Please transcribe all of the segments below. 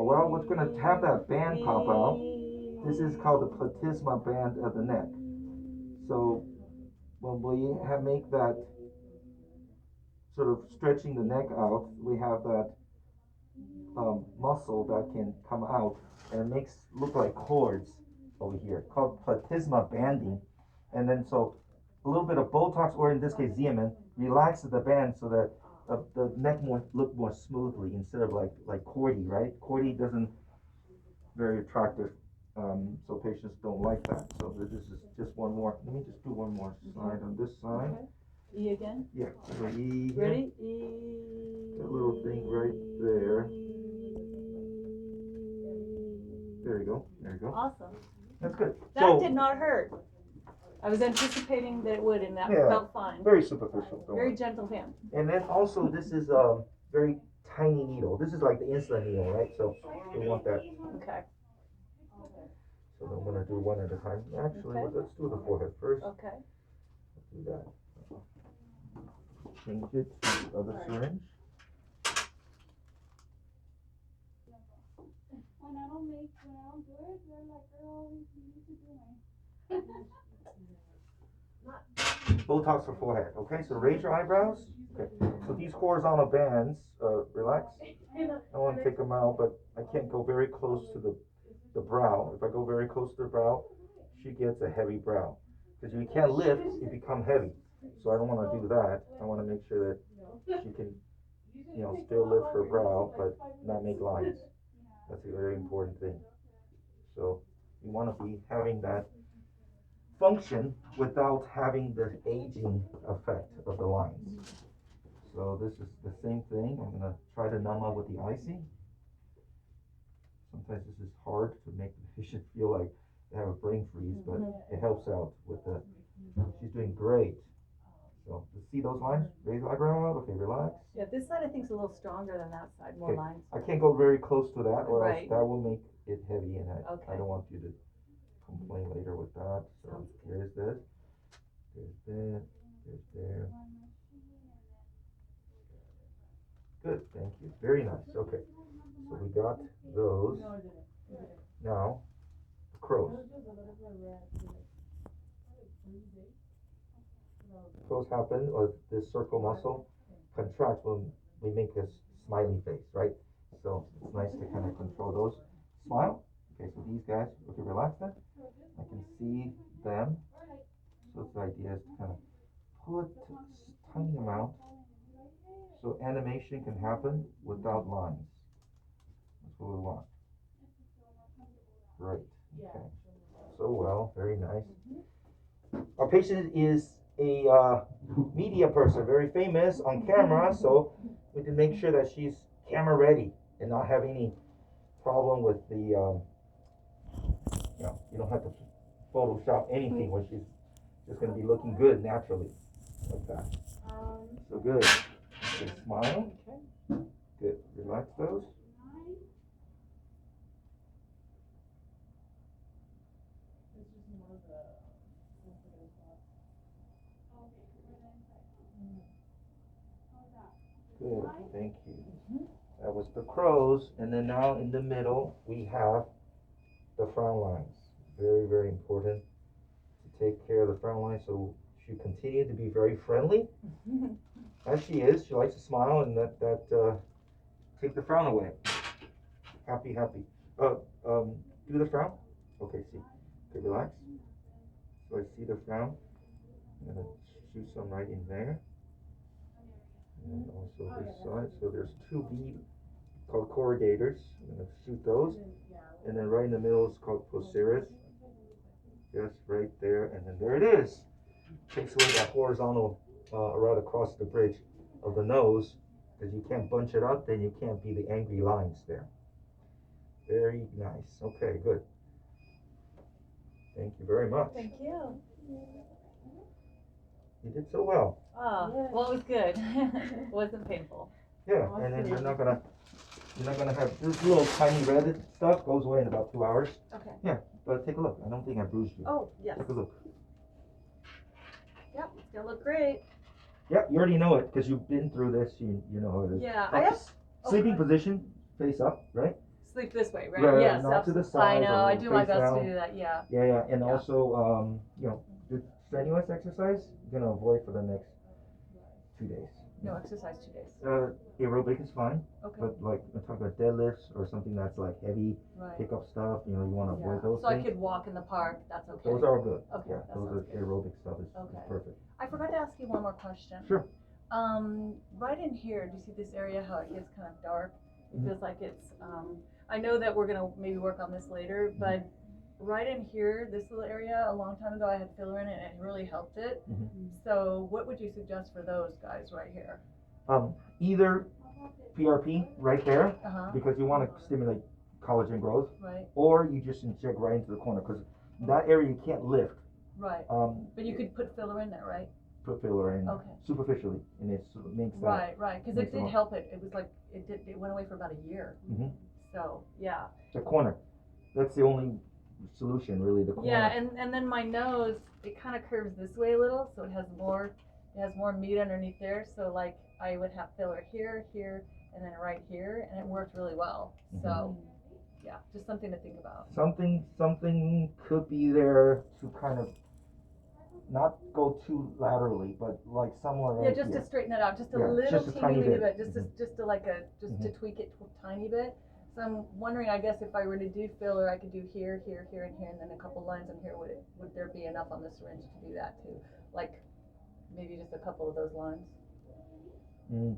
So, well, we're going to have that band pop out. This is called the platysma band of the neck. So when we make that sort of stretching the neck out, we have that muscle that can come out and it makes look like cords over here called platysma banding. And then so a little bit of Botox, or in this case Xeomin, relaxes the band so that the neck look more smoothly instead of like cordy, right? Cordy doesn't very attractive, so patients don't like that. So this is just one more. Let me just do one more slide on this side. Okay. E again? Yeah, so E here. Ready? E. That little thing right there. There you go. There you go. Awesome. That's good. That did not hurt. I was anticipating that it would, and that felt fine. Very superficial. Very gentle hand. And then also this is a very tiny needle. This is like the insulin needle, right? So we want that. Okay. So I'm gonna do one at a time. Actually, let's do the forehead first. Okay. Let's do that. Change it to the other syringe. When I don't do it, they're like, girl, you need to do it. Botox for forehead. Okay, so raise your eyebrows. Okay, so these horizontal bands, relax. I want to take them out, but I can't go very close to the brow. If I go very close to the brow, she gets a heavy brow. Because if you can't lift, you become heavy. So I don't want to do that. I want to make sure that she can, still lift her brow, but not make lines. That's a very important thing. So you want to be having that function without having the aging effect of the lines. So this is the same thing. I'm going to try to numb up with the icing. Sometimes this is hard to make the patient feel like they have a brain freeze, but it helps out with the, she's doing great. So to see those lines, raise eyebrow, okay, relax. Yeah, this side I think is a little stronger than that side, more lines. I can't go very close to that, or else that will make it heavy, and I don't want you to complain later with that. So here's this, there's that, there's there. Good, thank you. Very nice. Okay, so we got those. Now, the crows. Crows happen, or this circle muscle contracts when we make a smiley face, right? So it's nice to kind of control those. Smile. Okay, so these guys, okay, relax then. I can see them. So the idea is to kind of put a tiny amount so animation can happen without lines. That's what we want. Great. Okay. So well, very nice. Our patient is a media person, very famous on camera, so we can make sure that she's camera ready and not have any problem with the, you don't have to Photoshop anything when she's just going to be looking good naturally, like that. So good. Okay, smile. Good. Relax those. Good, thank you. That was the crows, and then now in the middle we have the frown lines. Very, very important to take care of the frown lines so she continue to be very friendly. As she is, she likes to smile, and that take the frown away. Happy, happy. Do the frown. Okay, see. Okay, relax. So I see the frown. I'm gonna shoot some right in there. And also this side. So there's two beads called corrugators. I'm going to shoot those. And then right in the middle is called procerus. Just right there. And then there it is. Takes away that horizontal right across the bridge of the nose. Because you can't bunch it up, then you can't be the angry lines there. Very nice. Okay, good. Thank you very much. Thank you. You did so well. Oh, well, it was good. It wasn't painful. Yeah, and then you're not gonna have this little tiny red stuff goes away in about 2 hours. Okay. Yeah, but take a look. I don't think I bruised you. Oh, yes. Take a look. Yep, it's gonna look great. Yep, you already know it because you've been through this. You know how it is. Yeah, I have sleeping position, face up, right? sleep this way, right? Right, Yes, not to the absolutely. I sides know, or I do my face best to down. do that, yeah. Yeah, and Yeah. also, the strenuous exercise, you're gonna avoid for the next 2 days. No exercise 2 days. Aerobic is fine, Okay, but like, I'm talking about deadlifts or something that's like heavy, right. pick up stuff, you wanna Yeah. avoid those So I things. could walk in the park, that's okay. Those are good. Okay, Yeah, that those are sounds good. aerobic stuff is Okay. perfect. I forgot to ask you one more question. Sure. Right in here, do you see this area, how it gets kind of dark? It Mhm. feels like it's, I know that we're gonna maybe work on this later, but right in here, this little area, a long time ago, I had filler in it and it really helped it. Mhm. So what would you suggest for those guys right here? Either PRP right there, Uh-huh, because you wanna stimulate collagen growth, right, or you just inject right into the corner, cause that area you can't lift. right. But you could put filler in there, right? Put filler in Okay. superficially, and it makes that. Right, right, cause it makes did them up. help it. It was like, it went away for about a year. Mhm. So, yeah. The corner, that's the only solution, really, the corner. Yeah, and then my nose, it kind of curves this way a little, so it has more meat underneath there. So like I would have filler here, here, and then right here, and it worked really well. So yeah, just something to think about. Something could be there to kind of not go too laterally, but like somewhere right Yeah, just here. to straighten it out, just a Yeah, little just a teeny tiny weeny bit. bit, just to like to tweak it a tiny bit. So I'm wondering, I guess if I were to do filler, I could do here, here, here, and here, and then a couple lines in here. Would there be enough on the syringe to do that too? Like maybe just a couple of those lines.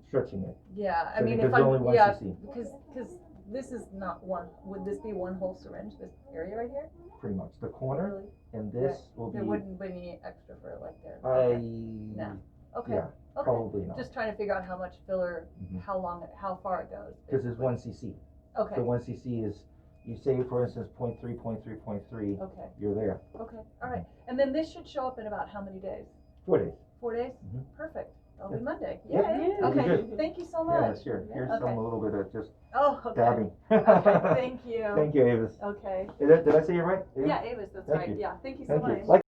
Stretching it. Yeah, I So mean, because if there's I'm, only one yeah, cc. because this is not one, would this be one whole syringe, this area right here? Pretty much. The corner Really? and this will be. There wouldn't be any extra for like there. No. Okay, Yeah, okay. probably not. Just trying to figure out how much filler, Mhm. how far it goes. Because it's basically. 1 cc. Okay, So 1 cc is, you say for instance 0.3, 0.3, 0.3, okay, you're there. okay, all right. And then this should show up in about how many days? 4 days. 4 days? Mhm. Perfect. That'll be Yeah. Monday. Yep. Yay. That'll be Okay, good. thank you so Yeah, much. sure. Here's Okay. some a little bit of just Oh, okay. dabbing. Okay, thank you. Thank you, Avis. Okay. Did I say it right? Avis? Yeah, Avis, that's Thank right. you. Yeah, thank you so Thank much. you. Like